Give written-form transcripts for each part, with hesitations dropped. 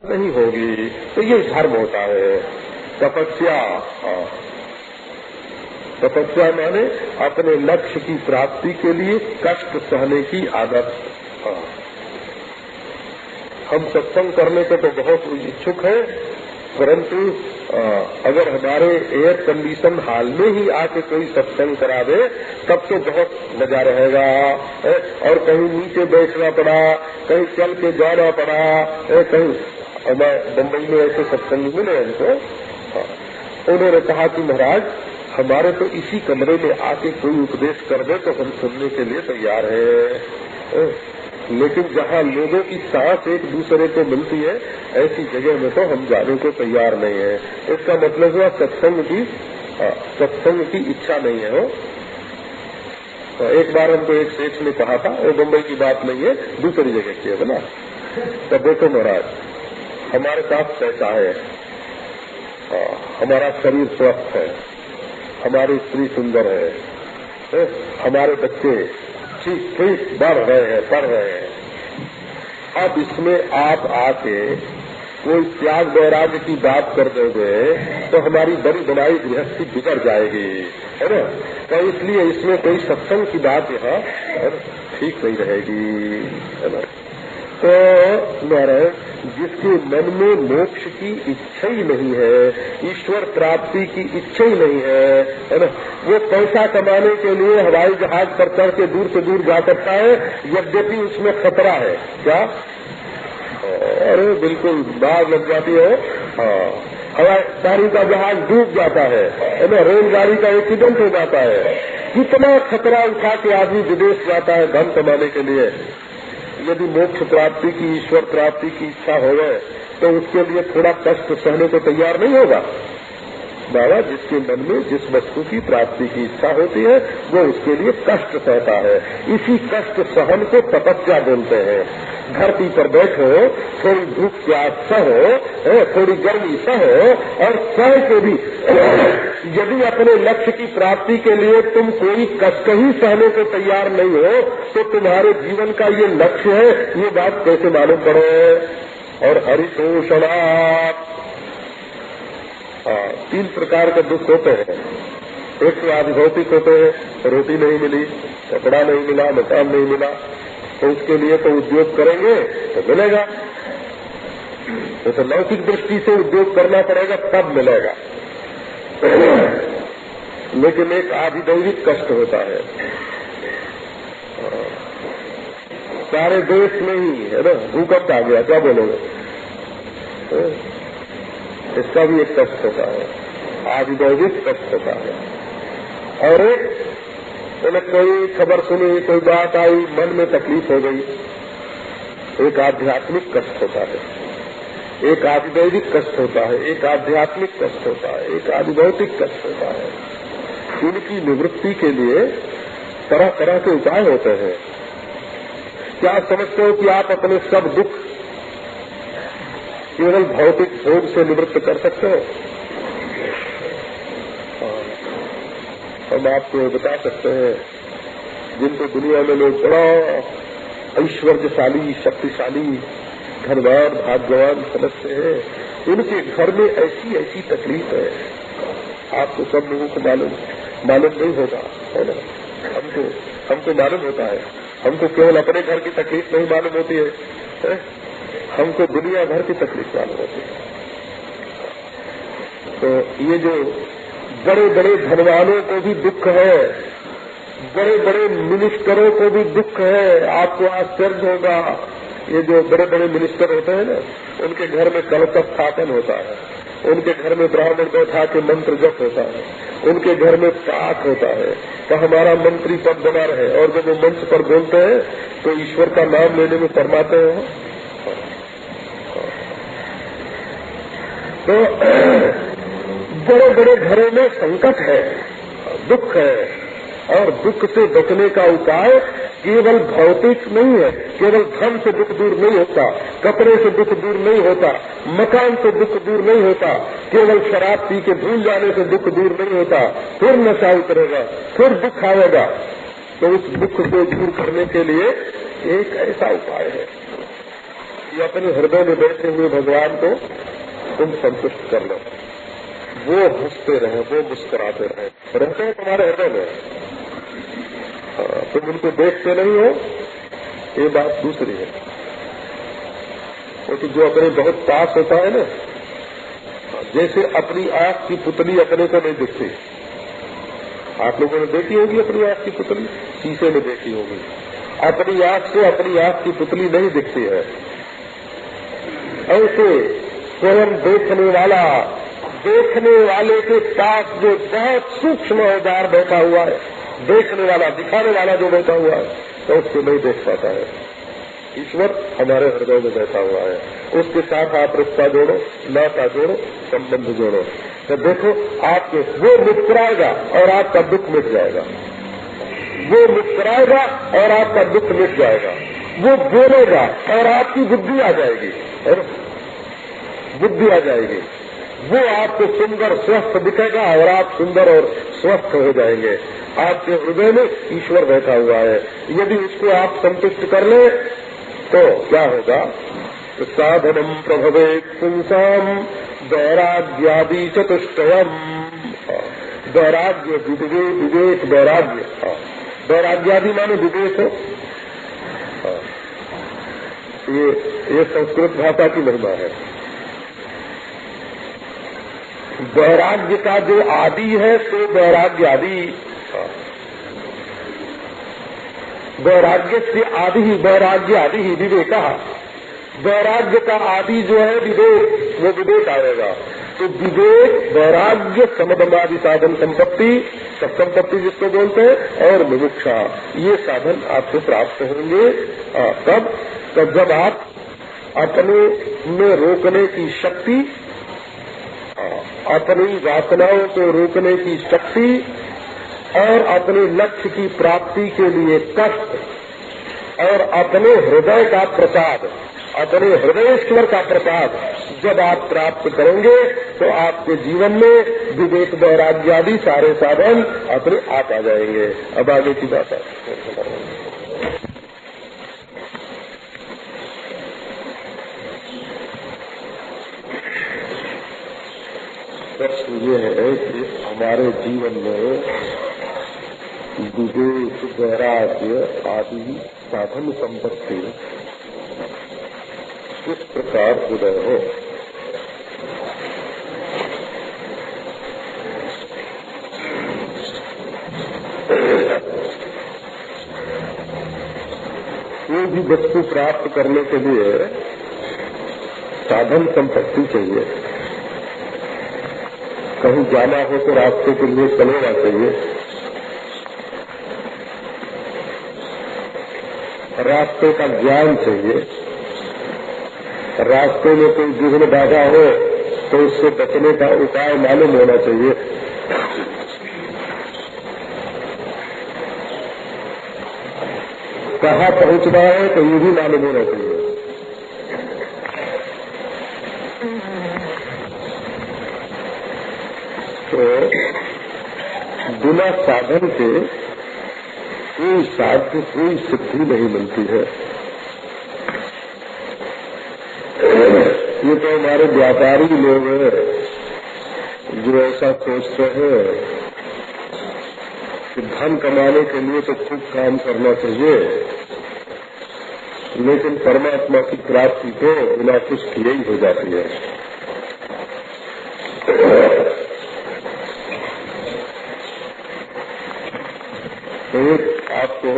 नहीं होगी। तो ये धर्म होता है तपस्या। तपस्या माने अपने लक्ष्य की प्राप्ति के लिए कष्ट सहने की आदत। हम सत्संग करने को तो बहुत इच्छुक हैं, परंतु अगर हमारे एयर कंडीशन हाल में ही आके कोई सत्संग करा दे तब तो बहुत मजा रहेगा। और कहीं नीचे बैठना पड़ा, कहीं चल के जाना पड़ा, कहीं बम्बई में ऐसे सत्संग मिले उनको। उन्होंने कहा कि महाराज हमारे तो इसी कमरे में आके कोई उपदेश कर दे तो हम सुनने के लिए तैयार है, लेकिन जहाँ लोगों की सांस एक दूसरे को मिलती है ऐसी जगह में तो हम जाने को तैयार नहीं है। इसका मतलब हुआ सत्संग की इच्छा नहीं है। वो तो एक बार हमको एक सेठ ने कहा था, वो मुंबई की बात नहीं है, दूसरी जगह की है ना। तो देखो महाराज हमारे साथ कैसा है, हमारा शरीर स्वस्थ है, हमारी स्त्री सुंदर है, हमारे बच्चे ठीक बढ़ रहे हैं, पढ़ रहे हैं। अब इसमें आप आके कोई त्याग वैराग्य की बात कर दोगे तो हमारी बड़ी बनाई गृहस्थी बिगड़ जाएगी, है ना। तो इसलिए इसमें कोई सत्संग की बात यहाँ ठीक नहीं रहेगी, है ना। तो नारायण जिसके मन में मोक्ष की इच्छा ही नहीं है, ईश्वर प्राप्ति की इच्छा ही नहीं है ना, वो पैसा कमाने के लिए हवाई जहाज पर चढ़ के दूर से दूर जा सकता है, यद्यपि उसमें खतरा है। क्या? अरे बिल्कुल बाढ़ लग जाती है, हवाई का जहाज डूब जाता है ना, रेलगाड़ी का एक्सीडेंट हो जाता है। कितना खतरा उठा के आदमी विदेश जाता है धन कमाने के लिए। यदि मोक्ष प्राप्ति की, ईश्वर प्राप्ति की इच्छा हो गए तो उसके लिए थोड़ा कष्ट सहने को तैयार नहीं होगा। बाबा जिसके मन में जिस वस्तु की प्राप्ति की इच्छा होती है वो उसके लिए कष्ट सहता है। इसी कष्ट सहन को तपस्या बोलते हैं। धरती पर बैठो, थोड़ी धूप प्यास सहो, थोड़ी गर्मी सहो, और सह के भी यदि अपने लक्ष्य की प्राप्ति के लिए तुम कोई कष्ट ही सहने को तैयार नहीं हो तो तुम्हारे जीवन का ये लक्ष्य है, ये बात कैसे मालूम पड़े। और हरितोषणा 3 प्रकार के दुख होते हैं। एक तो आदि भौतिक होते हैं, रोटी नहीं मिली, कपड़ा नहीं मिला, मकान नहीं मिला, तो उसके लिए तो उद्योग करेंगे तो मिलेगा, तो लौकिक दृष्टि से उद्योग करना पड़ेगा तब मिलेगा। लेकिन एक आधिदैविक कष्ट होता है, सारे देश में ही है ना, भूकंप आ गया, क्या बोलोगे, इसका भी एक कष्ट होता है, आधिदैविक कष्ट होता है। और एक कोई खबर सुनी, कोई बात आई, मन में तकलीफ हो गई, एक आध्यात्मिक कष्ट होता है, एक आधिदैविक कष्ट होता है, एक आध्यात्मिक कष्ट होता है, एक आधिभौतिक कष्ट होता है। इनकी निवृत्ति के लिए तरह तरह के उपाय होते हैं। क्या आप समझते हो कि आप अपने सब दुख केवल भौतिक भोग से निवृत्त कर सकते हो? हम आपको बता सकते हैं, जिनको दुनिया में लोग बड़ा ऐश्वर्यशाली, शक्तिशाली, धनवान, भाग्यवान समझते हैं, उनके घर में ऐसी ऐसी तकलीफ है, आपको सब लोगों को मालूम नहीं होता, है ना। हमको मालूम होता है, हमको केवल अपने घर की तकलीफ नहीं मालूम होती है, हमको दुनिया भर की तकलीफ मालूम होती है। तो ये जो बड़े बड़े धनवानों को भी दुख है, बड़े बड़े मिनिस्टरों को भी दुख है। आपको आश्चर्य होगा, ये जो बड़े बड़े मिनिस्टर होते हैं ना, उनके घर में कलश स्थापन होता है, उनके घर में ब्राह्मण बैठा के मंत्र जप होता है, उनके घर में पाठ होता है कि हमारा मंत्री पद बना रहे, और जब वो मंच पर बोलते हैं तो ईश्वर का नाम लेने में शर्माते हैं। तो बड़े बड़े घरों में संकट है, दुख है, और दुख से बचने का उपाय केवल भौतिक नहीं है। केवल धन से दुख दूर नहीं होता, कपड़े से दुख दूर नहीं होता, मकान से दुख दूर नहीं होता, केवल शराब पी के भूल जाने से दुख दूर नहीं होता, फिर नशा उतरेगा, फिर दुख आएगा। तो उस दुख को दूर करने के लिए एक ऐसा उपाय है, कि अपने हृदय में बैठे हुए भगवान को तुम संतुष्ट कर लो। वो हंसते रहे, वो मुस्कुराते रहे, रहते हैं तुम्हारे हृदय में। तुम उनको देखते नहीं हो, ये बात दूसरी है। वो तो जो अपने बहुत पास होता है ना, जैसे अपनी आंख की पुतली अपने को नहीं दिखती। आप लोगों ने देखी होगी अपनी आंख की पुतली, शीशे में देखी होगी। अपनी आंख से अपनी आंख की पुतली नहीं दिखती है। ऐसे स्वयं देखने वाले के पास जो बहुत सूक्ष्म औजार बैठा हुआ है, देखने वाला, दिखाने वाला जो बैठा हुआ है, तो उसको नहीं देख पाता है। ईश्वर हमारे हृदय में बैठा हुआ है, उसके साथ आप रिश्ता जोड़ो, नाता जोड़ो, संबंध जोड़ो, तो देखो आपके वो मुस्कुराएगा और आपका दुख मिट जाएगा। वो मुस्कुराएगा और आपका दुख मिट जाएगा। वो बोलेगा और आपकी बुद्धि आ जाएगी, और बुद्धि आ जाएगी। वो आपको सुंदर स्वस्थ दिखेगा और आप सुंदर और स्वस्थ हो जाएंगे। आपके हृदय में ईश्वर बैठा हुआ है। यदि उसको आप संतुष्ट कर ले तो क्या होगा? तो साधनम प्रभवेत् पुंसाम वैराग्यादि चतुष्टयम्। वैराग्य, विवेक, वैराग्य। वैराग्यादि माने विवेक हो। ये संस्कृत भाषा की महिमा है। वैराग्य का जो आदि है तो वैराग्य आदि, वैराग्य से आदि ही वैराग्य आदि ही विवेक। वैराग्य का आदि जो है विवेक, वो विवेक आएगा। तो विवेक, वैराग्य, समदमादि साधन संपत्ति, सब संपत्ति जिसको बोलते हैं, और मुमुक्षा, ये साधन आपको प्राप्त होंगे। कब? जब आप अपने में रोकने की शक्ति, अपनी वासनाओं को रोकने की शक्ति और अपने लक्ष्य की प्राप्ति के लिए कष्ट और अपने हृदय का प्रसाद, अपने हृदयेश्वर का प्रसाद जब आप प्राप्त करेंगे तो आपके जीवन में विवेक, वैराग्य आदि सारे साधन अपने आप आ जाएंगे। अब आगे की बात है। प्रश्न ये है कि हमारे जीवन में विवेक, वैराग्य आदि साधन संपत्ति किस प्रकार उदय हो। कोई भी वस्तु प्राप्त करने के लिए साधन संपत्ति चाहिए। कहीं जाना हो तो रास्ते के लिए चलेना चाहिए, रास्ते का ज्ञान चाहिए। रास्ते में कोई विघ्न बाधा हो तो उससे बचने का उपाय मालूम होना चाहिए। कहाँ पहुंचना है तो ये भी मालूम होना चाहिए। तो बिना साधन के कोई साध्य, कोई सिद्धि नहीं मिलती है। ये तो हमारे व्यापारी लोग हैं जो ऐसा सोचते हैं कि धन कमाने के लिए तो खूब काम करना चाहिए, लेकिन परमात्मा की प्राप्ति तो बिना कुछ किए ही हो जाती है। तो एक आपको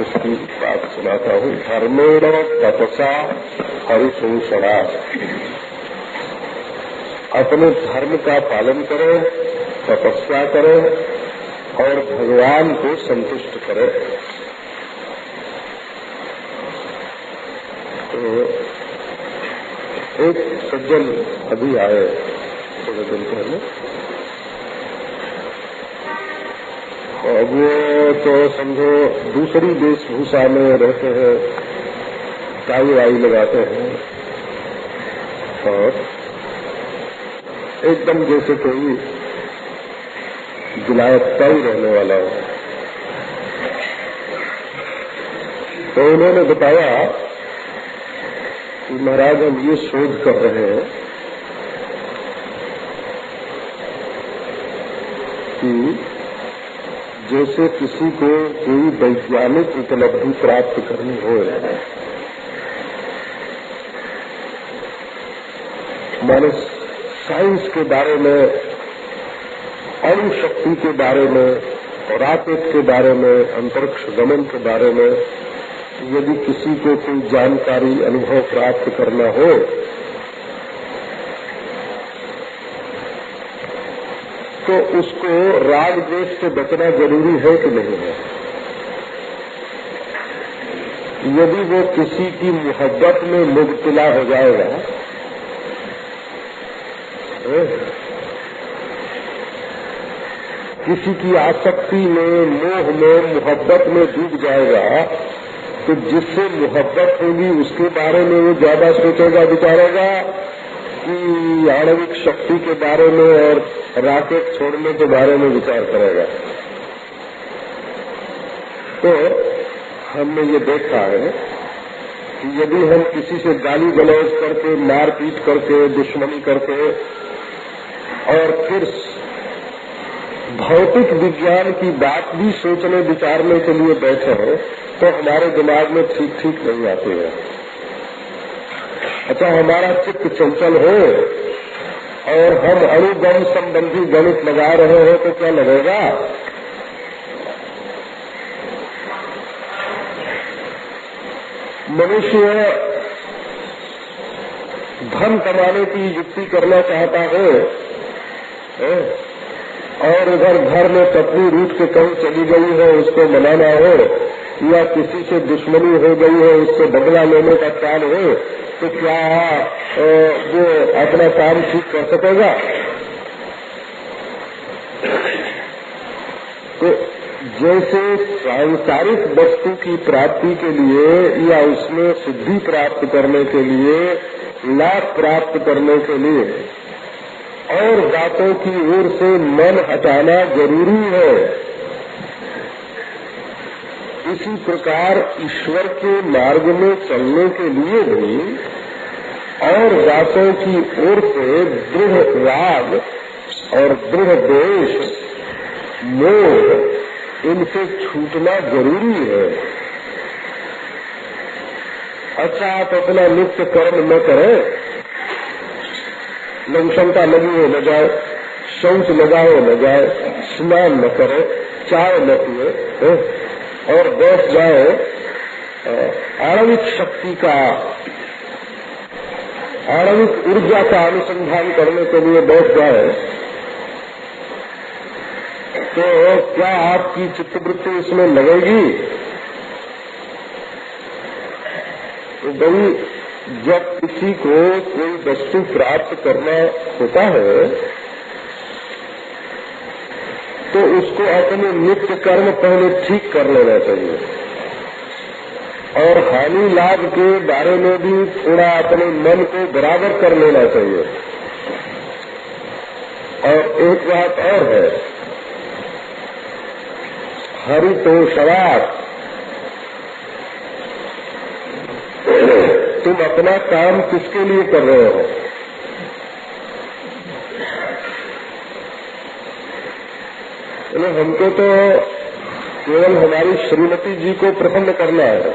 उसकी बात सुनाता हूँ। धर्मेण तपसा हरिशोषणा। अपने धर्म का पालन करो, तपस्या करो और भगवान को संतुष्ट करो। तो एक सज्जन अभी आए थोड़े दिन पहले, और वो तो समझो दूसरी वेशभूषा में रहते हैं, टाई वाई लगाते हैं और एकदम जैसे कोई विलायतता ही रहने वाला हो। तो उन्होंने बताया कि महाराज हम ये शोध कर रहे हैं कि जैसे किसी को कोई वैज्ञानिक उपलब्धि प्राप्त करनी हो, माने साइंस के बारे में, अणु शक्ति के बारे में, रॉकेट के बारे में, अंतरिक्ष गमन के बारे में यदि किसी को कोई जानकारी अनुभव प्राप्त करना हो तो उसको राग द्वेष से बचना जरूरी है कि नहीं है? यदि वो किसी की मोहब्बत में मुब्तला हो जाएगा, किसी की आसक्ति में, मोह में, मोहब्बत में डूब जाएगा, तो जिससे मोहब्बत होगी उसके बारे में वो ज्यादा सोचेगा, विचारेगा कि आणविक शक्ति के बारे में और रॉकेट छोड़ने के बारे में विचार करेगा। तो हमने ये देखा है कि यदि हम किसी से गाली गलौज करके, मारपीट करके, दुश्मनी करके और फिर भौतिक विज्ञान की बात भी सोचने विचारने के लिए बैठे हैं तो हमारे दिमाग में ठीक नहीं आती है। अच्छा, हमारा चित्त चंचल हो और हम अणुबम संबंधी गणित लगा रहे हो तो क्या लगेगा? मनुष्य धन कमाने की युक्ति करना चाहता है और इधर घर में पत्नी रूठ के कहीं चली गई है, उसको मनाना हो, या किसी से दुश्मनी हो गई है, उससे बदला लेने का ख्याल हो, तो क्या वो अपना काम ठीक कर सकेगा? तो जैसे सांसारिक वस्तु की प्राप्ति के लिए या उसमें सिद्धि प्राप्त करने के लिए, लाभ प्राप्त करने के लिए और बातों की ओर से मन हटाना जरूरी है, इसी प्रकार ईश्वर के मार्ग में चलने के लिए भी और बातों की ओर से दृढ़ राग और दृढ़ द्वेष, मोह, इनसे छूटना जरूरी है। अच्छा, आप अपना नित्य कर्म न करें, लघुशंका लगी हो न जाए, शौच लगाओ न जाए, स्नान न करे, चाय न पिए और बैठ जाए आणविक शक्ति का, आणविक ऊर्जा का अनुसंधान करने के लिए बैठ जाए, तो क्या आपकी चित्तवृत्ति इसमें लगेगी? तो भाई, जब किसी को कोई वस्तु प्राप्त करना होता है तो उसको अपने नित्य कर्म पहले ठीक कर लेना चाहिए और हानि लाभ के बारे में भी थोड़ा अपने मन को बराबर कर लेना चाहिए। और एक बात और है, हरितोषवाद, तुम अपना काम किसके लिए कर रहे हो? हमको तो केवल हमारी श्रीमती जी को प्रसन्न करना है।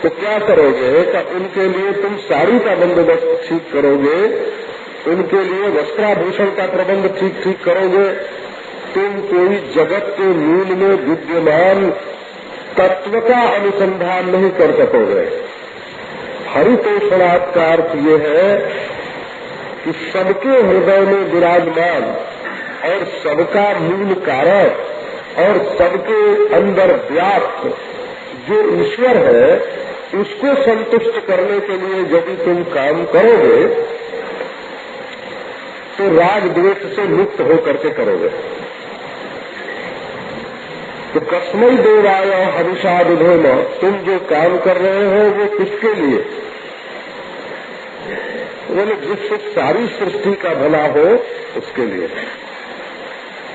तो क्या करोगे कि उनके लिए तुम साड़ी का बंदोबस्त ठीक करोगे, उनके लिए वस्त्राभूषण का प्रबंध ठीक करोगे, तुम कोई जगत के मूल में विद्यमान तत्व का अनुसंधान नहीं कर सकोगे। हरितोषणात् का अर्थ ये है कि सबके हृदय में विराजमान और सबका मूल कारक और सबके अंदर व्याप्त जो ईश्वर है, उसको संतुष्ट करने के लिए यदि तुम काम करोगे तो राग द्वेष से मुक्त होकर के करोगे। तो कस्मै देवाय हविषा विधेम, तुम जो काम कर रहे हो वो किसके लिए? बोले जिससे सारी सृष्टि का भला हो उसके लिए,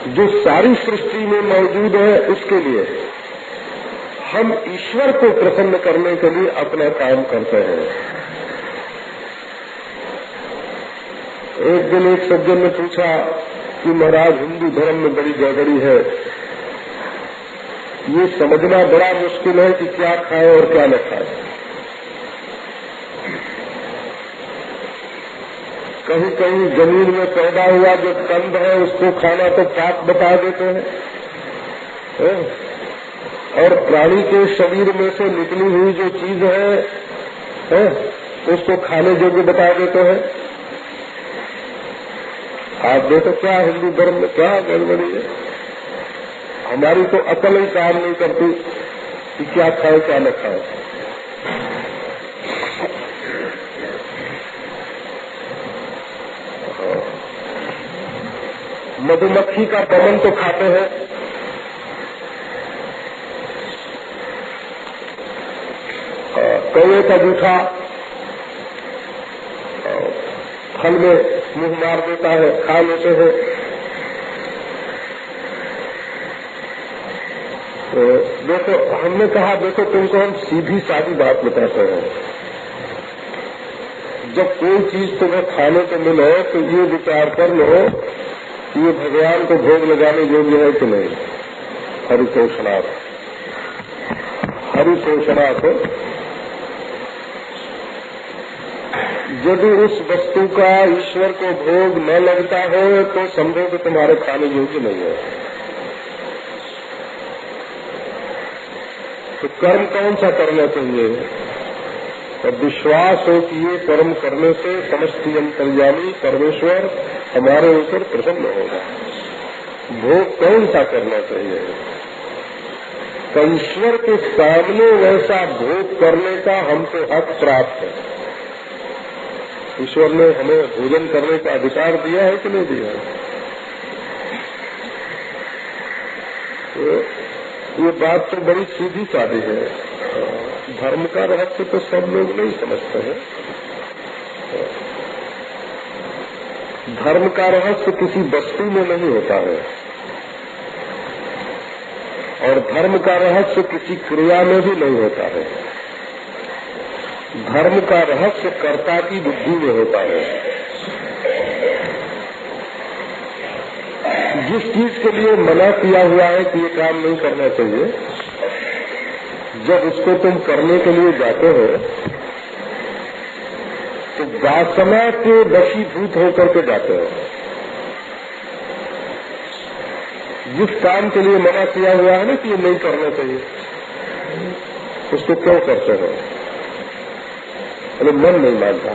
जो सारी सृष्टि में मौजूद है उसके लिए। हम ईश्वर को प्रसन्न करने के लिए अपना काम करते हैं। एक दिन एक सज्जन ने पूछा कि महाराज हिंदू धर्म में बड़ी गड़बड़ी है, ये समझना बड़ा मुश्किल है कि क्या खाए और क्या न खाए। कहीं कहीं जमीन में पैदा हुआ जो कंद है उसको खाना तो पाप बता देते हैं, और प्राणी के शरीर में से निकली हुई जो चीज है उसको खाने योग्य बता देते हैं। आप देखो क्या हिंदू धर्म में क्या गड़बड़ी है। हमारी तो अकल ही काम नहीं करती कि क्या खाए क्या न खाए। मधुमक्खी का दमन तो खाते हैं, कौवे का जूठा फल में मुंह मार देता है, खा लेते हैं। तो देखो हमने कहा देखो तुमको हम सीधी सादी बात बताते हैं, जब कोई चीज तुम्हें खाने को मिले तो ये विचार कर लो कि ये भगवान को भोग लगाने योग्य है कि नहीं। हरितोषणार्थ हरितोषणार्थ। यदि उस वस्तु का ईश्वर को भोग न लगता हो तो समझो कि तुम्हारे खाने योग्य नहीं है। तो कर्म कौन सा करना चाहिए? और विश्वास हो कि ये कर्म करने से समष्टि अंतर्यामी परमेश्वर हमारे ऊपर प्रसन्न होगा। भोग कौन सा करना चाहिए? तो ईश्वर के सामने वैसा भोग करने का हमको हक प्राप्त है। ईश्वर ने हमें भोजन करने का अधिकार दिया है कि नहीं दिया है? तो ये बात तो बड़ी सीधी सादी है। धर्म का रहस्य तो सब लोग नहीं समझते हैं। धर्म का रहस्य किसी वस्तु में नहीं होता है, और धर्म का रहस्य किसी क्रिया में भी नहीं होता है। धर्म का रहस्य कर्ता की बुद्धि में होता है। जिस चीज के लिए मना किया हुआ है कि ये काम नहीं करना चाहिए, जब उसको तुम करने के लिए जाते हो तो वासना के वशीभूत होकर के जाते हो। जिस काम के लिए मना किया हुआ है ना कि ये नहीं करना चाहिए, उसको क्यों करते हो? अरे मन नहीं मानता।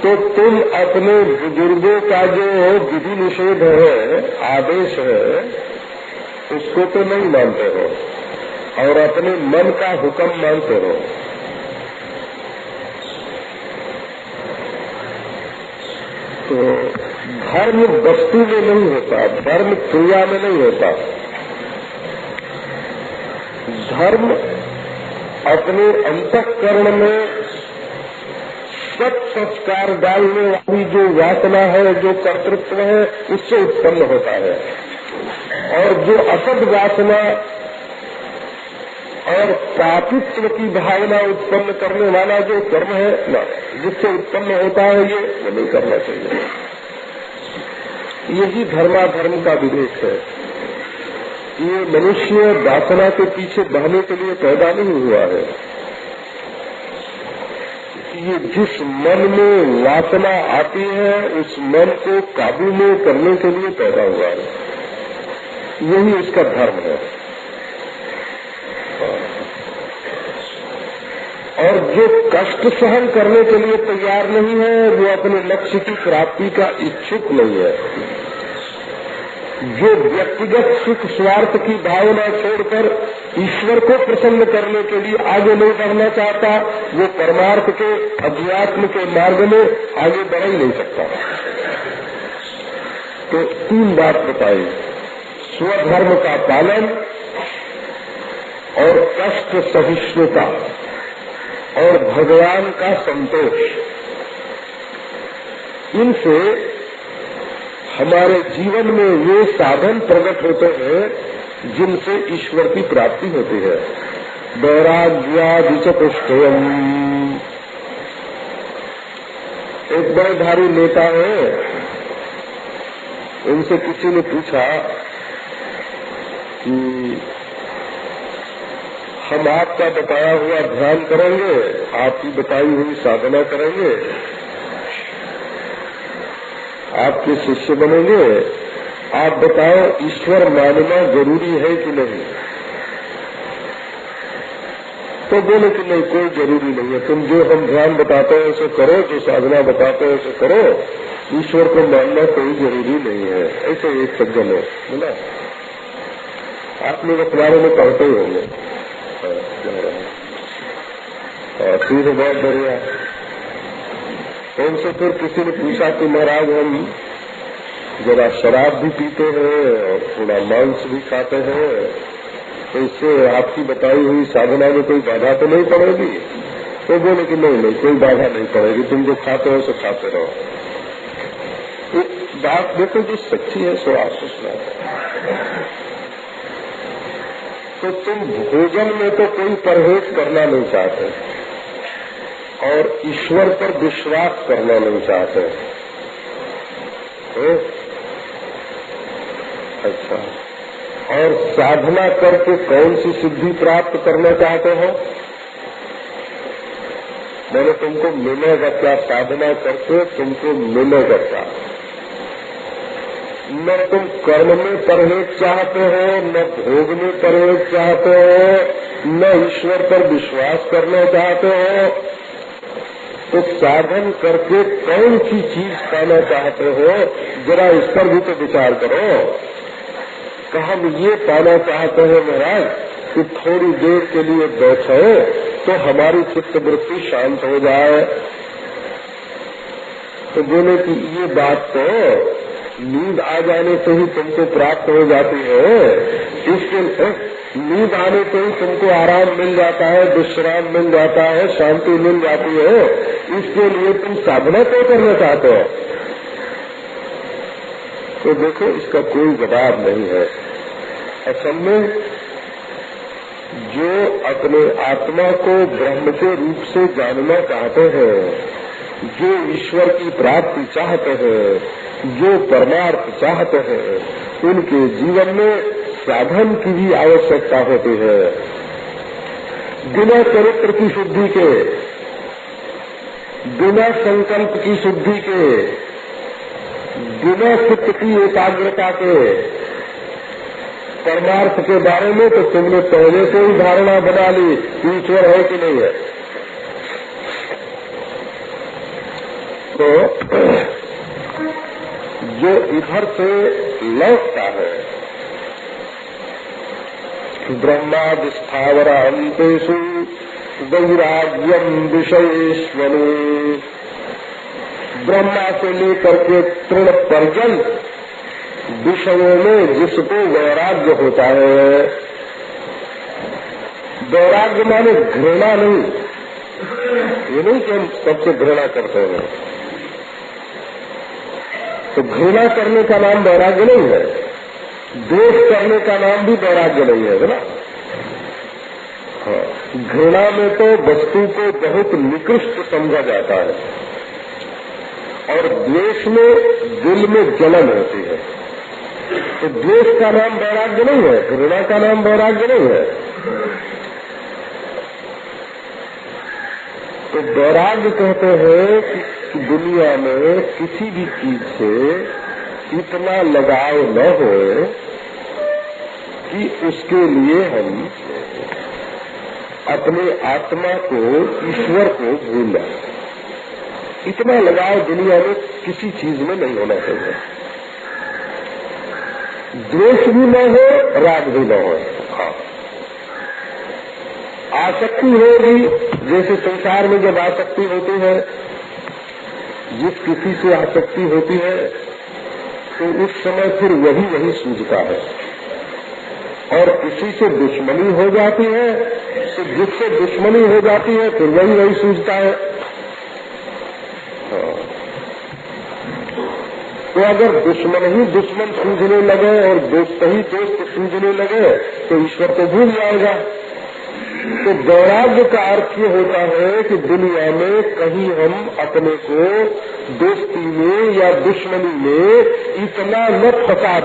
तो तुम अपने बुजुर्गों का जो विधि निषेध है, आदेश है, उसको तो नहीं मानते हो और अपने मन का हुक्म मानते हो। तो धर्म वस्तु में नहीं होता, धर्म क्रिया में नहीं होता। धर्म अपने अंतःकरण में सत संस्कार डालने वाली जो वासना है, जो कर्तृत्व है, उससे उत्पन्न होता है। और जो असद वासना और पापित्व की भावना उत्पन्न करने वाला जो कर्म है ना, जिससे उत्पन्न होता है, ये वो नहीं करना चाहिए। यही धर्माधर्म का विवेक है। ये मनुष्य वासना के पीछे बहने के लिए पैदा नहीं हुआ है। ये जिस मन में वासना आती है उस मन को काबू में करने के लिए पैदा हुआ है। यही इसका धर्म है। और जो कष्ट सहन करने के लिए तैयार नहीं है, वो अपने लक्ष्य की प्राप्ति का इच्छुक नहीं है। जो व्यक्तिगत सुख स्वार्थ की भावना छोड़कर ईश्वर को प्रसन्न करने के लिए आगे नहीं बढ़ना चाहता, वो परमार्थ के अध्यात्म के मार्ग में आगे बढ़ ही नहीं सकता। तो तीन बात बताई: स्वधर्म का पालन और कष्ट सहिष्णुता और भगवान का संतोष। इनसे हमारे जीवन में ये साधन प्रकट होते हैं जिनसे ईश्वर की प्राप्ति होती है। वैराग्यादिचतुष्टयम्। एक बड़े भारी नेता है, उनसे किसी ने पूछा कि हम आपका बताया हुआ ध्यान करेंगे, आपकी बताई हुई साधना करेंगे, आपके शिष्य बनेंगे, आप बताओ ईश्वर मानना जरूरी है कि नहीं? तो बोले कि नहीं, कोई जरूरी नहीं है, तुम जो हम ध्यान बताते हैं उसे करो, जो साधना बताते हैं उसे करो, ईश्वर को मानना कोई जरूरी नहीं है। ऐसे एक सज्जन है, बोला आप लोग अखबारों में पढ़ते ही होंगे। फिर बहुत बढ़िया। उनसे फिर किसी ने पूछा कि महाराज हम जरा शराब भी पीते हैं और थोड़ा मांस भी खाते हैं, तो इससे आपकी बताई हुई साधना में कोई बाधा तो नहीं पड़ेगी? तो बोले कि नहीं, कोई बाधा नहीं पड़ेगी, तुम जो खाते हो सो खाते रहो। तो बात देखो जो सच्ची है सो आपको सुना। तो तुम भोजन में तो कोई परहेज करना नहीं चाहते और ईश्वर पर विश्वास करना नहीं चाहते। अच्छा, और साधना करके कौन सी सिद्धि प्राप्त करना चाहते हो? मैंने तुमको मिलेगा क्या? साधना करके तुमको मिलेगा क्या? न तुम कर्म में परहेज चाहते हो, न भोग में परहेज चाहते हो, न ईश्वर पर विश्वास करना चाहते हो, तो साधन करके कौन सी चीज पाना चाहते हो? जरा इस पर भी तो विचार करो। कि हम ये पाना चाहते हैं महाराज कि थोड़ी देर के लिए बैठे तो हमारी चित्त वृत्ति शांत हो जाए। तो बोले कि ये बात तो नींद आ जाने से ही तुमको प्राप्त हो जाती है, इसके नींद आने से ही तुमको आराम मिल जाता है, विश्राम मिल जाता है, शांति मिल जाती है, इसके लिए तुम साधना क्यों करना चाहते हो? तो देखो इसका कोई जवाब नहीं है। असल में जो अपने आत्मा को ब्रह्म के रूप से जानना चाहते हैं, जो ईश्वर की प्राप्ति चाहते हैं, जो परमार्थ चाहते हैं, उनके जीवन में साधन की भी आवश्यकता होती है। बिना चरित्र की शुद्धि के, बिना संकल्प की शुद्धि के, बिना चित्त की एकाग्रता के परमार्थ के बारे में तो तुमने पहले से ही धारणा बना ली कि ईश्वर है कि नहीं है। तो जो इधर से लौटता है, ब्रह्मादिस्थावरांतेषु वैराग्यम विषयेष्वनु, ब्रह्मा से लेकर के तृण पर्यंत विषयों में जिसको वैराग्य होता है, वैराग्य माने घृणा नहीं, ये नहीं कि हम सबसे घृणा करते हैं, तो घृणा करने का नाम वैराग्य नहीं है, द्वेष करने का नाम भी वैराग्य नहीं है ना। हाँ, घृणा में तो वस्तु को बहुत निकृष्ट समझा जाता है और द्वेष में दिल में जलन होती है। तो द्वेष का नाम वैराग्य नहीं है, घृणा का नाम वैराग्य नहीं है। तो वैराग्य कहते हैं कि दुनिया में किसी भी चीज से इतना लगाव न हो कि उसके लिए हम अपने आत्मा को, ईश्वर को भूल जाए। इतना लगाव दुनिया में किसी चीज में नहीं होना चाहिए। द्वेष भी न हो, राग भी न हो। हाँ, आसक्ति होगी, जैसे संसार में जब आसक्ति होती है, जिस किसी से आसक्ति होती है तो उस समय फिर वही सूझता है, और किसी से दुश्मनी हो जाती है तो जिससे दुश्मनी हो जाती है फिर वही सूझता है। तो अगर दुश्मन ही दुश्मन सूझने लगे और दोस्त ही दोस्त सूझने लगे तो ईश्वर तो भूल जाएगा। तो वैराग्य का अर्थ ये होता है कि दुनिया में कहीं हम अपने को दोस्ती में या दुश्मनी में इतना न फंसा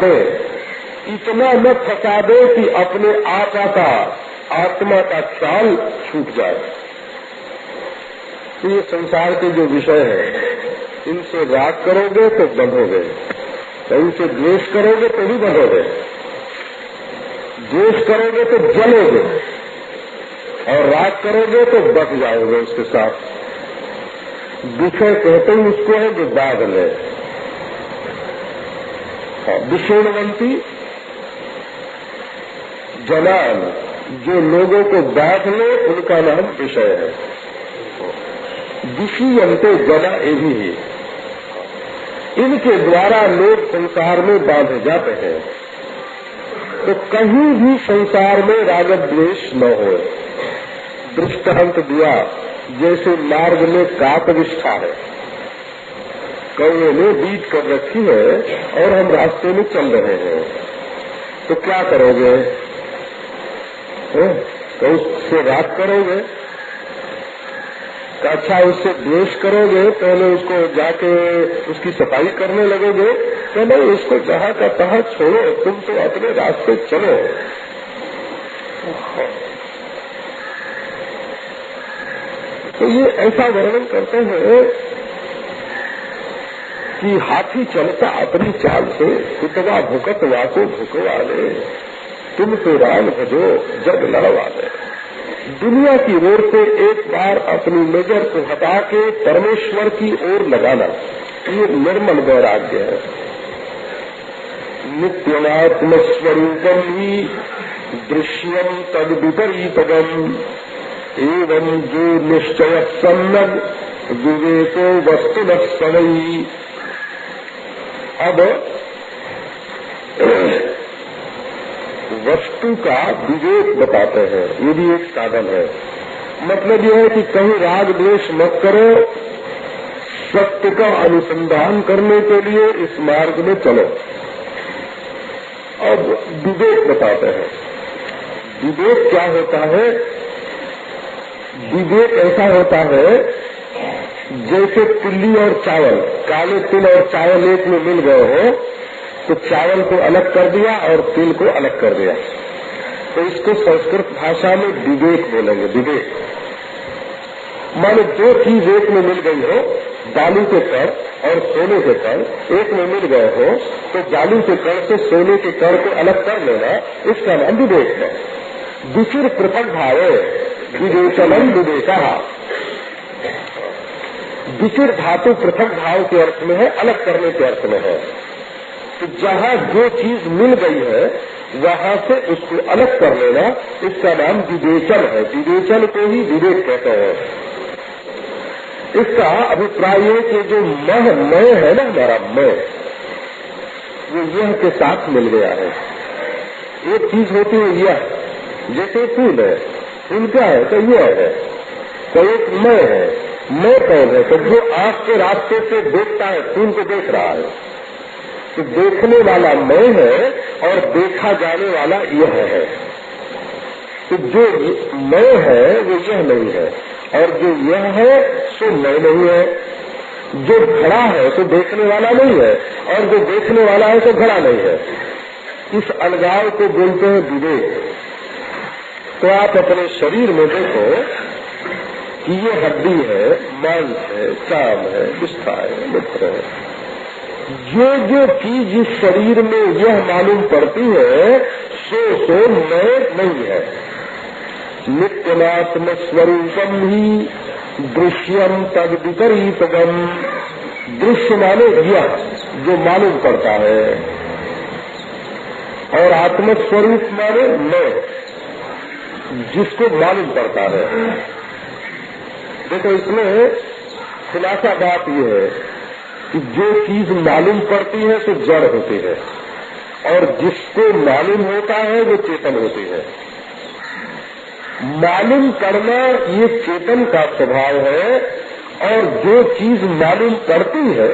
दे कि अपने आत्मा का ख्याल छूट जाए। तो ये संसार के जो विषय है, इनसे राग करोगे तो बंधोगे, तो इनसे द्वेष करोगे तो भी बंधोगे, द्वेष करोगे तो जलोगे और राग करोगे तो बच जाओगे उसके साथ। विषय कहते ही उसको है जो बाध ले। विषेणवंती जनान, जो लोगों को बाध ले उनका नाम विषय है। विषीयंते जना एवी ही, इनके द्वारा लोग संसार में बांधे जाते हैं। तो कहीं भी संसार में राग द्वेष न हो। दृष्टांत दिया, जैसे मार्ग में काकविष्ठा है, कौवे ने बीट कर रखी है और हम रास्ते में चल रहे हैं, तो क्या करोगे? तो उससे राग करोगे? अच्छा, उससे द्वेष करोगे? पहले उसको जाके उसकी सफाई करने लगोगे? तो नहीं, उसको जहाँ का तहाँ छोड़ो, तुम तो अपने रास्ते चलो। तो ये ऐसा वर्णन करते हैं कि हाथी चलता अपनी चाल से, कुतवा भुकत वाको भुकवा ले, तुम तो राम भजो जग लड़वा ले। दुनिया की ओर से एक बार अपनी नजर को हटा के परमेश्वर की ओर लगाना, ये निर्मल वैराग्य है। नित्यात्म स्वरूपम ही दृश्यम तद विपरीतम एवं जो निश्चय सन्नग विवेको वस्तु लक्षणी। अब वस्तु का विवेक बताते हैं, ये भी एक साधन है। मतलब यह है कि कहीं राग द्वेष मत करो, सत्य का अनुसंधान करने के लिए इस मार्ग में चलो। अब विवेक बताते हैं। विवेक क्या होता है? विवेक ऐसा होता है जैसे तिल्ली और चावल, काले तिल और चावल एक में मिल गए हो, तो चावल को अलग कर दिया और तिल को अलग कर दिया, तो इसको संस्कृत भाषा में विवेक बोलेंगे। विवेक माने दो चीज एक में मिल गई हो, बालू के कण और सोने के कण एक में मिल गए हो, तो बालू के कण से सोने के कण को अलग कर लेना, इसका नाम विवेक है। विचिर पृथक भावे विवेचनम विवेका। विचिर धातु पृथक भाव के अर्थ में है, अलग करने के अर्थ में है। तो जहाँ जो चीज मिल गई है वहाँ से उसको अलग कर लेना, इसका नाम विवेचन है। विवेचन को ही विवेक कहते हैं। इसका अभिप्राय है कि जो मैं है ना, हमारा मैं, वो यह के साथ मिल गया है। एक चीज होती है यह, जैसे फूल है, फूल क्या है? तो यह है। तो एक मैं है। मैं कौन है? तो जो आंख के रास्ते से देखता है, फूल को देख रहा है, तो देखने वाला मैं है और देखा जाने वाला यह है। तो जो मैं है वो यह नहीं है, और जो यह है सो मैं नहीं है। जो खड़ा है तो देखने वाला नहीं है, और जो देखने वाला है तो खड़ा नहीं है। इस अलगाव को बोलते हैं विवेक। तो आप अपने शरीर में देखो कि ये हड्डी है, मांस है, चाम है, विष्ठा है, मूत्र है। जो चीज इस शरीर में यह मालूम पड़ती है सो मैं नहीं है। नित्यात्म स्वरूपम ही दृश्यम तद विपरीतम। दृश्य माने यह जो मालूम पड़ता है, और आत्मस्वरूप माने मैं, जिसको मालूम पड़ता है। देखो, इसमें खुलासा बात यह है कि जो चीज मालूम पड़ती है तो जड़ होती है, और जिसको मालूम होता है वो चेतन होती है। मालूम करना ये चेतन का स्वभाव है, और जो चीज मालूम पड़ती है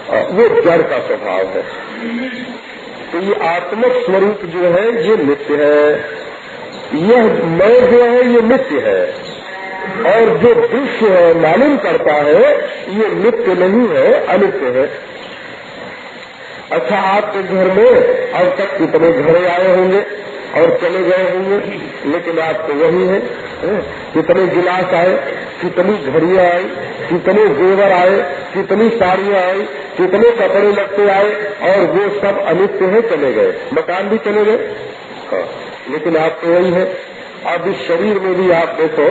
वो जड़ का स्वभाव है। तो ये आत्मक स्वरूप जो है ये नित्य है, यह मैं जो है ये नित्य है, और जो दृश्य है मालूम करता है ये नित्य नहीं है, अनित्य है। अच्छा, आपके घर में अब तक कितने घर आए होंगे और चले गए होंगे, लेकिन आप तो वही है। कितने गिलास आए, कितनी घड़ियां आई, कितने जेवर आए, कितनी साड़ियां आई, कितने कपड़े लगते आए, और वो सब अनित्य है, चले गए। मकान भी चले गए, हाँ, लेकिन आप तो वही है। अब इस शरीर में भी आप देखो,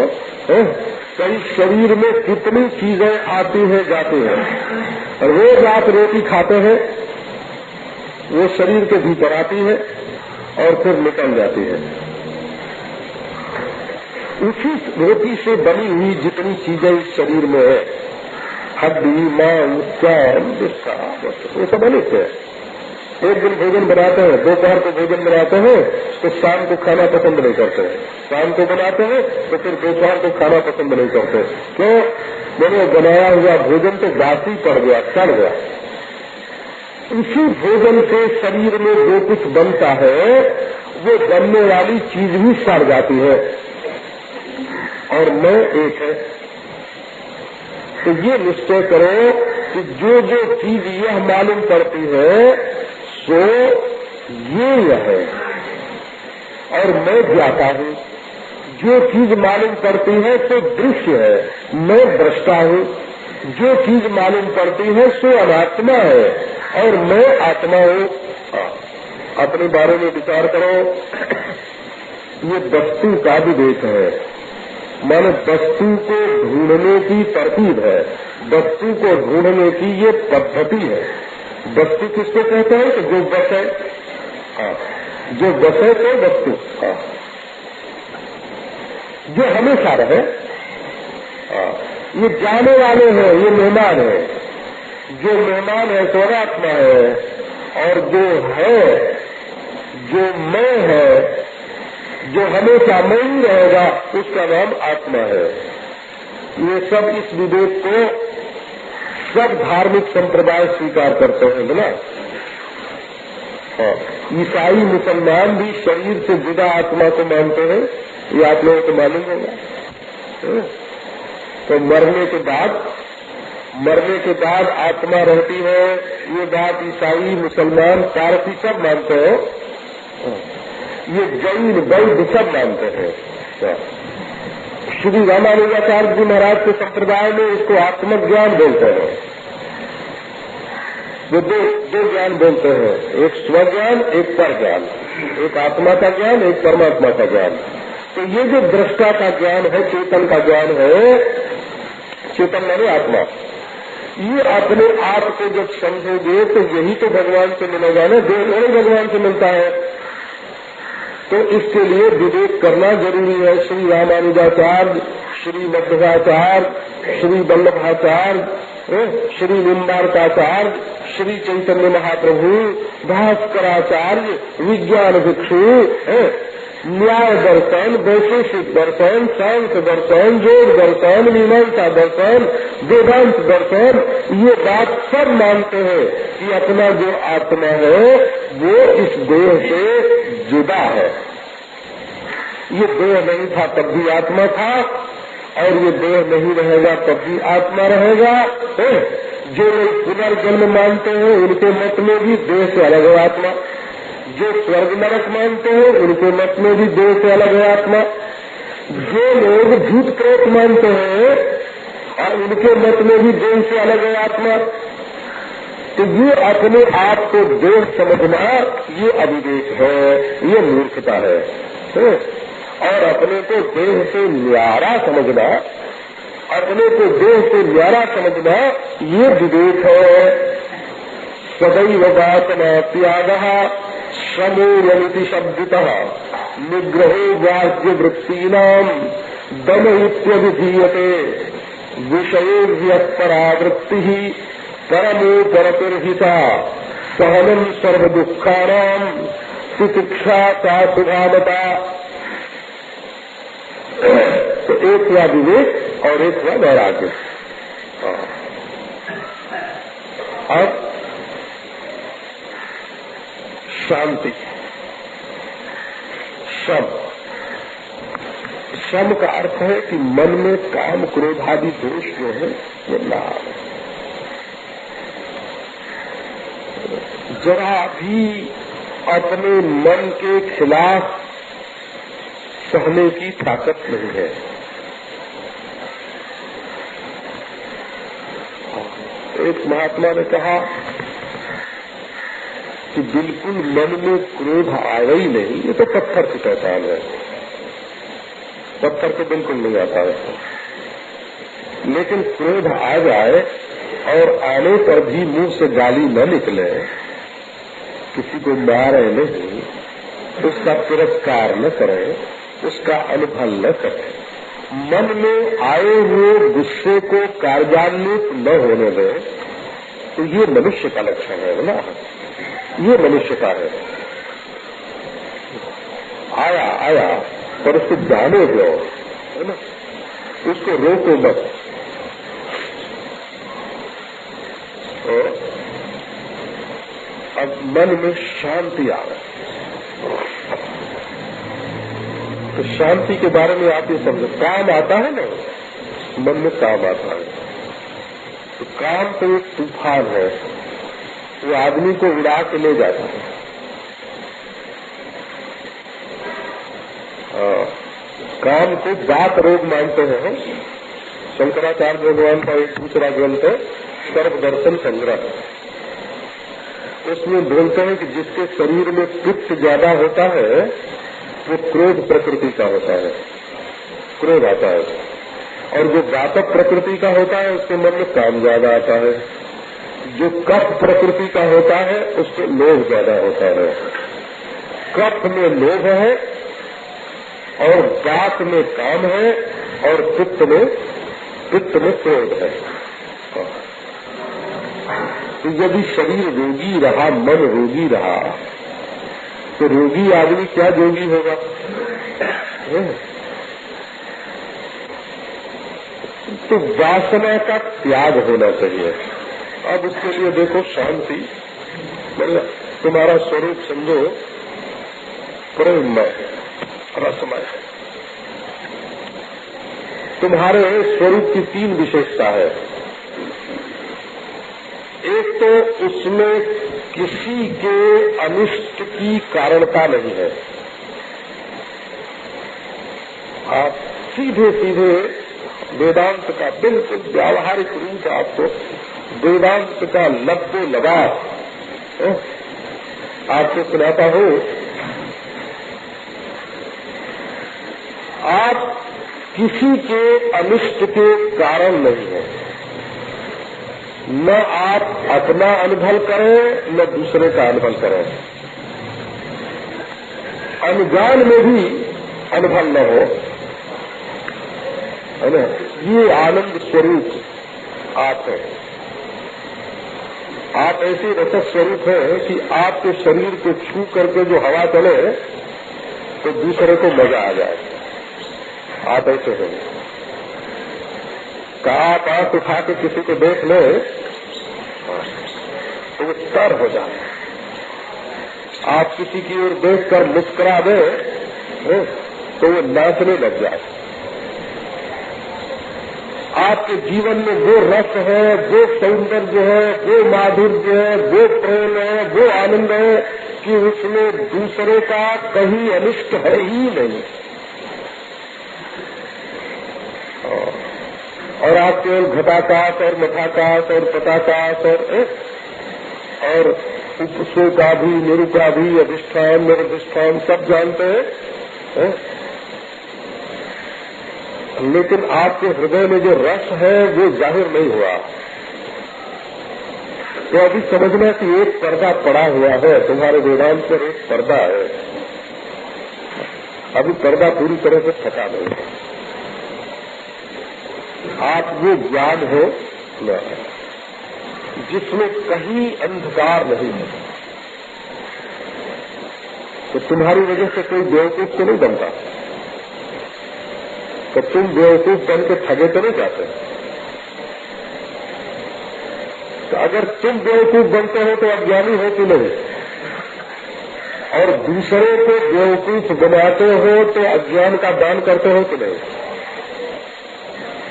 कई शरीर में कितनी चीजें आती हैं जाती हैं। रोज आप रोटी खाते हैं, वो शरीर के भीतर आती है और फिर निकल जाती है। उसी रोटी से बनी हुई जितनी चीजें इस शरीर में है, हड्डी, मांस, चर्म, ये सब अनित्य है। एक दिन भोजन बनाते हैं, दोपहर को भोजन बनाते हैं, तो शाम को खाना पसंद नहीं करते हैं। शाम को बनाते हैं तो फिर दोपहर को खाना पसंद नहीं करते। क्यों? मैंने बनाया हुआ भोजन तो बासी पड़ गया, सड़ गया। उसी भोजन से शरीर में जो कुछ बनता है वो बनने वाली चीज भी सड़ जाती है, और मैं एक है। तो ये निश्चय करो कि जो जो चीज यह मालूम पड़ती है सो ये है, और मैं ज्ञाता हूँ। जो चीज मालूम पड़ती है तो दृश्य है, मैं दृष्टा हूँ। जो चीज मालूम पड़ती है सो अनात्मा है, और मैं आत्मा हूँ। अपने बारे में विचार करो। ये वस्तु का विवेक है, माने वस्तु को ढूंढने की तरकीब है, वस्तु को ढूंढने की ये पद्धति है। वस्तु किसको कहते हैं? तो जो बस है, हाँ, जो बस है तो वस्तु, हाँ, जो हमेशा रहे। हाँ, ये जाने वाले हैं, ये मेहमान है। जो मेहमान है तो आत्मा है, और जो है, जो मैं है, जो हमेशा मैं ही रहेगा, उसका नाम आत्मा है। ये सब इस विवेक को सब धार्मिक संप्रदाय स्वीकार करते हैं ना। हाँ, ईसाई मुसलमान भी शरीर से जुदा आत्मा को मानते हैं, ये आप लोगों को मालूम होगा। तो मरने के बाद आत्मा रहती है, ये बात ईसाई, मुसलमान, पारसी सब मानते हो। ये जैन, बौद्ध सब मानते हैं। श्री रामानुजाचार्य जी महाराज के संप्रदाय में इसको आत्मक ज्ञान बोलते हैं। वो दो ज्ञान बोलते हैं, एक स्वज्ञान, एक पर ज्ञान, एक आत्मा का ज्ञान, एक परमात्मा का ज्ञान। तो ये जो दृष्टा का ज्ञान है, चेतन का ज्ञान है, चेतन माने आत्मा, ये अपने आप को जब समझोगे तो यही तो भगवान से मिलेगा ना, देह थोड़े भगवान से मिलता है। तो इसके लिए विवेक करना जरूरी है। श्री रामानुजाचार्य, श्री मध्वाचार्य, श्री वल्लभाचार्य, श्री निम्बारकाचार्य, श्री चैतन्य महाप्रभु, भास्कराचार्य, विज्ञान भिक्षु, न्याय दर्शन, वैशेषिक दर्शन, सांख्य दर्शन, योग दर्शन, मीमांसा दर्शन, वेदांत दर्शन, ये बात सब मानते हैं कि अपना जो आत्मा है वो इस देह से जुदा है। ये देह नहीं था तब भी आत्मा था, और ये देह नहीं रहेगा तब भी आत्मा रहेगा। जो लोग पुनर्जन्म मानते हैं उनके मत में भी देह से अलग है आत्मा। जो स्वर्ग नरक मानते हैं उनके मत में भी देह से अलग है आत्मा। जो लोग भूत प्रेत मानते हैं और उनके मत में भी देह से अलग है आत्मा। तो ये अपने आप को देह समझना ये अविवेक है, ये मूर्खता है। और अपने को देह से न्यारा समझना, अपने को देह से न्यारा समझना ये विवेक है। सदैव वासना त्यागः श्रमोयमिति शब्दतः निग्रहो वाच्य वृत्तीनां दम इत्यभिधीयते विषयेभ्यः परमो परतिर्हिता सहनं सर्वदुःखानां तितिक्षा सा सुभावता। तो एक हुआ विवेक और एक हुआ वैराग्य। अब शांति, शम। शम का अर्थ है कि मन में काम क्रोध आदि दोष जो है वो ना आए, जरा भी अपने मन के खिलाफ सहने की ताकत नहीं है। एक महात्मा ने कहा कि बिल्कुल मन में क्रोध आया ही नहीं, ये तो पत्थर की पहचान है। पत्थर तो बिल्कुल नहीं आता है, लेकिन क्रोध आ जाए और आने पर भी मुंह से गाली न निकले, किसी को मारे नहीं, उसका तिरस्कार न करे, उसका अनुभव न करे, मन में आए हुए गुस्से को कार्यान्वित न होने दे, तो ये मनुष्य का लक्षण है ना, ये मनुष्य का है। आया पर उसको जाने दो, है ना, उसको रोको मत। तो अब मन में शांति आ गई, तो शांति के बारे में आप ये समझो, काम आता है ना, मन में काम आता है, तो काम तो एक तूफान है, वो आदमी को उड़ा के ले जाता है। काम को दात रोग मानते हैं। शंकराचार्य भगवान का एक दूसरा ग्रंथ है सर्वदर्शन संग्रह, उसमें बोलते हैं कि जिसके शरीर में पित्त ज्यादा होता है वो क्रोध प्रकृति का होता है, क्रोध आता है, और जो वातक प्रकृति का होता है उसके मन में काम ज्यादा आता है, जो कफ प्रकृति का होता है उसको लोभ ज्यादा होता है। कफ में लोभ है और वात में काम है और पित्त में क्रोध है। तो यदि शरीर रोगी रहा, मन रोगी रहा, तो रोगी आदमी क्या योगी होगा? तो वासना का त्याग होना चाहिए। अब उसके लिए देखो शांति, मतलब तुम्हारा स्वरूप समझो प्रेममय रसमय है। तुम्हारे स्वरूप की तीन विशेषता है। एक तो उसमें किसी के अनिष्ट की कारणता नहीं है। आप सीधे सीधे वेदांत का बिल्कुल व्यावहारिक रूप आपको वेदांत का लब्बो लगा आपको सुनाता हूं। आप किसी के अनिष्ट के कारण नहीं है। न आप अपना अनुभव करें न दूसरे का अनुभव करें। अनजान में भी अनुभव न हो, है ना, ये आनंद स्वरूप आप है। आप ऐसे रसद स्वरूप है कि आपके शरीर को छू करके जो हवा चले तो दूसरे को मजा आ जाए। आप ऐसे हैं कि आप आंख उठा के किसी को देख ले तो वो तर हो जाए। आप किसी की ओर देखकर मुस्कुरा दे तो वो नाचने लग जाए। आपके जीवन में वो रस है, वो सौंदर्य है, वो माधुर्य है, वो प्रेम है, वो आनंद है कि उसमें दूसरे का कहीं अनिष्ट है ही नहीं। और आप केवल घटाकाश और मठाकाश और पटाकाश और उपसो का भी, निरु का भी, अधिष्ठान निरधिष्ठान सब जानते हैं, लेकिन आपके हृदय में जो रस है वो जाहिर नहीं हुआ। तो अभी समझना कि एक पर्दा पड़ा हुआ है, तुम्हारे वेदांत पर एक पर्दा है, अभी पर्दा पूरी तरह से फटा नहीं है। आप वो ज्ञान हो जिसमें कहीं अंधकार नहीं है, तो तुम्हारी वजह से कोई बेवकूफ तो नहीं बनता, तो तुम बेवकूफ बन के ठगे तो नहीं जाते। तो अगर तुम बेवकूफ बनते हो तो अज्ञानी हो कि नहीं? और दूसरे को बेवकूफ बनाते हो तो अज्ञान का दान करते हो कि नहीं?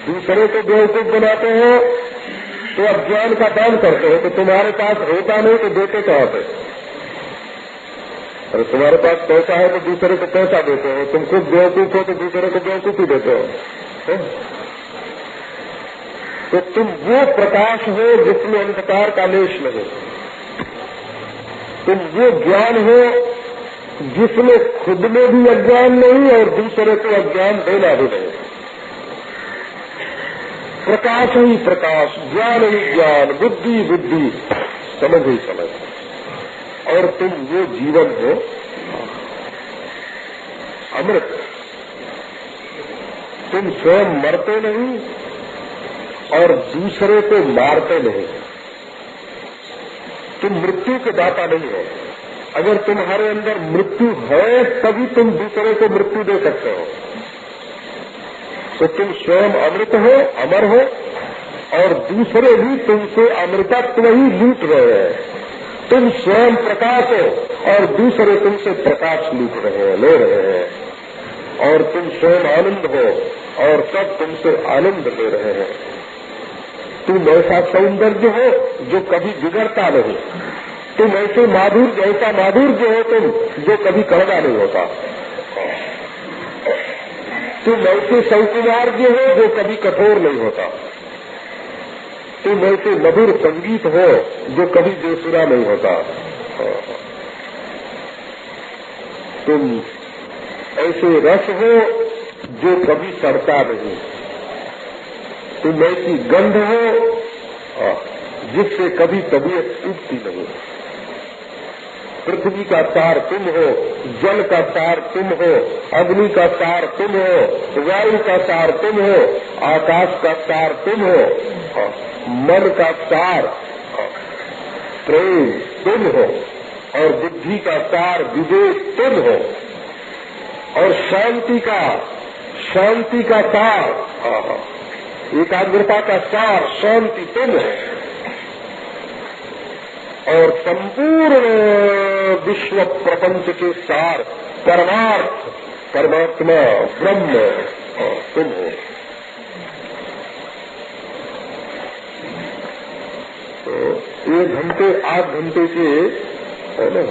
दूसरे को बेवकूफ बनाते हो तो अज्ञान का दान करते हो। तो तुम्हारे पास होता नहीं तो देते कहाँ पे? अरे तुम्हारे पास पैसा है तो दूसरे को पैसा देते हो, तुम खुद बेवकूफ हो तो दूसरे को बेवकूफी देते हो। तो तुम वो प्रकाश हो जिसमें अंधकार का लेश नहीं। तुम वो ज्ञान हो जिसमें खुद में भी अज्ञान नहीं और दूसरे को अज्ञान देना भी नहीं। प्रकाश ही प्रकाश, ज्ञान ही ज्ञान, बुद्धि बुद्धि, समझ ही समझ। और तुम वो जीवन हो अमृत। तुम स्वयं मरते नहीं और दूसरे को मारते नहीं। तुम मृत्यु के दाता नहीं हो। अगर तुम्हारे अंदर मृत्यु है तभी तुम दूसरे को मृत्यु दे सकते हो। तो तुम स्वयं अमृत हो, अमर हो, और दूसरे भी तुमसे अमृतत्व ही लूट रहे हैं। तुम स्वयं प्रकाश हो और दूसरे तुमसे प्रकाश लूट रहे हैं, ले रहे हैं। और तुम स्वयं आनंद हो और सब तुमसे आनंद ले रहे हैं। तुम ऐसा सौंदर्य हो जो कभी बिगड़ता नहीं। तुम ऐसे माधुर्य हो तुम जो कभी कड़वा नहीं होता। तुम ऐसे सौकुमार्य हो जो कभी कठोर नहीं होता। तुम ऐसे मधुर संगीत हो जो कभी बेसुरा नहीं होता। तुम ऐसे रस हो जो कभी सड़ता नहीं। तुम ऐसी गंध हो जिससे कभी तबीयत टूटती नहीं। पृथ्वी का सार तुम हो, जल का सार तुम हो, अग्नि का सार तुम हो, वायु का सार तुम हो, आकाश का सार तुम हो, मन का सार प्रेम तुम हो, और बुद्धि का सार विवेक तुम हो, और शांति का सार, एकाग्रता का सार शांति तुम हो, और संपूर्ण विश्व प्रपंच के सार परमार्थ परमात्मा ब्रह्म तुम हो। तो 1 घंटे 8 घंटे के है ना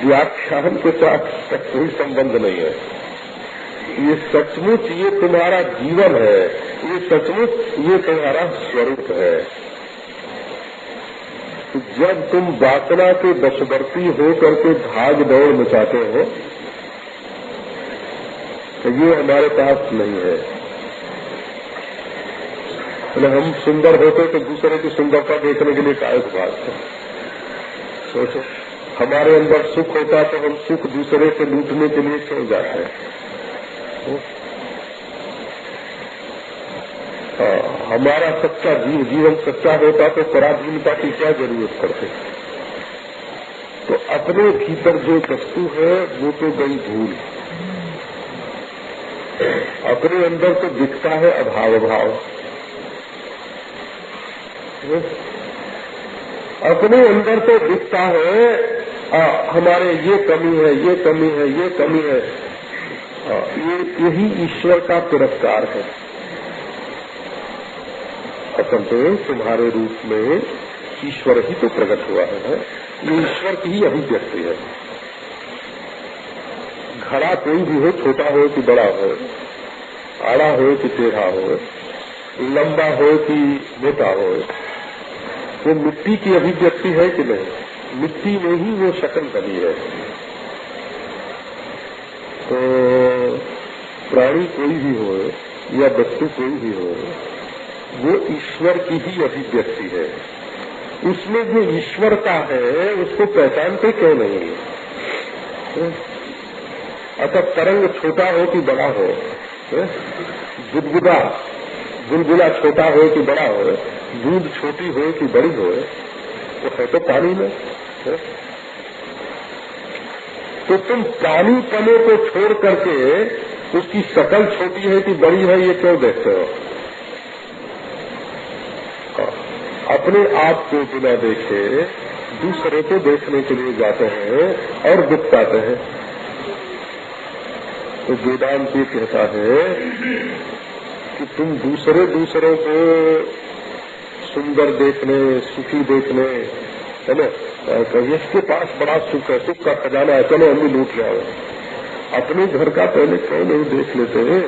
व्याख्यान के साथ कोई संबंध नहीं है। ये सचमुच ये तुम्हारा जीवन है, ये सचमुच ये तुम्हारा स्वरूप है। जब तुम वासना के वशवर्ती हो करके भाग दौड़ मचाते हो तो ये हमारे पास नहीं है। हम सुंदर होते तो दूसरे की सुंदरता देखने के लिए कायक बात है। सोचो, हमारे अंदर सुख होता तो हम सुख दूसरे से लूटने के लिए क्यों जाते हैं? हमारा सच्चा जीवन सच्चा होता तो पराधीनता की क्या जरूरत पड़ती? तो अपने भीतर जो वस्तु है वो तो गई भूल। अपने अंदर तो दिखता है अभाव भाव। अपने अंदर तो दिखता है हमारे ये कमी है, ये कमी है, ये कमी है। यही ईश्वर का तिरस्कार है। असल तो तुम्हारे रूप में ईश्वर ही तो प्रकट हुआ है। ये ईश्वर की ही अभिव्यक्ति है। घड़ा कोई भी हो, छोटा हो कि बड़ा हो, आड़ा हो कि टेढ़ा हो, लंबा हो कि मोटा हो, वो मिट्टी की अभिव्यक्ति है कि नहीं? मिट्टी में ही वो शक्ल बनी है। तो प्राणी कोई भी हो या वस्तु कोई भी हो, वो ईश्वर की ही अभिव्यक्ति है। उसमें जो ईश्वरता है उसको पहचानते क्यों नहीं? अच्छा, तरंग छोटा हो कि बड़ा हो, बुलबुला छोटा हो कि बड़ा हो, दूध छोटी हो कि बड़ी हो, वो है तो पानी में। तो तुम पानी पने को छोड़ करके उसकी शकल छोटी है कि बड़ी है ये क्यों देखते हो? अपने आप को बिना देखे दूसरे को देखने के लिए जाते हैं और दुख पाते हैं। तो वेदांत ये कहता है कि तुम दूसरों को सुंदर देखने, सुखी देखने, है ना, कहिए इसके पास बड़ा सुख है, सुख का खजाना है, चलो हम भी लूट जाओ। अपने घर का पहले क्यों नहीं देख लेते हैं?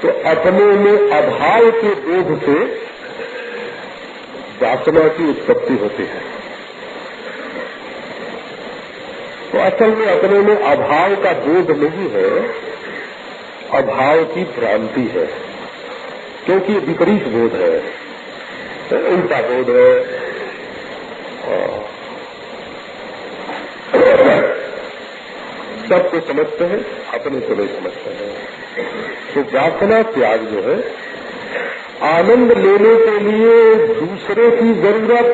तो अपने में अभाव के बोध से वासना की उत्पत्ति होती है। तो असल में अपने में अभाव का बोध नहीं है, अभाव की भ्रांति है, क्योंकि ये विपरीत बोध है, उल्टा बोध है। सबको समझते हैं, अपने को नहीं समझते हैं। तो वासना त्याग जो है, आनंद लेने के लिए दूसरे की जरूरत,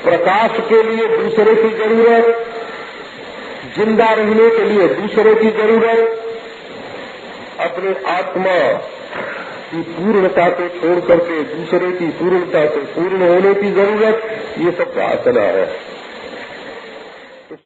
प्रकाश के लिए दूसरे की जरूरत, जिंदा रहने के लिए दूसरे की जरूरत, अपने आत्मा की पूर्णता को छोड़ करके दूसरे की पूर्णता से पूर्ण होने की जरूरत, ये सब वासना है।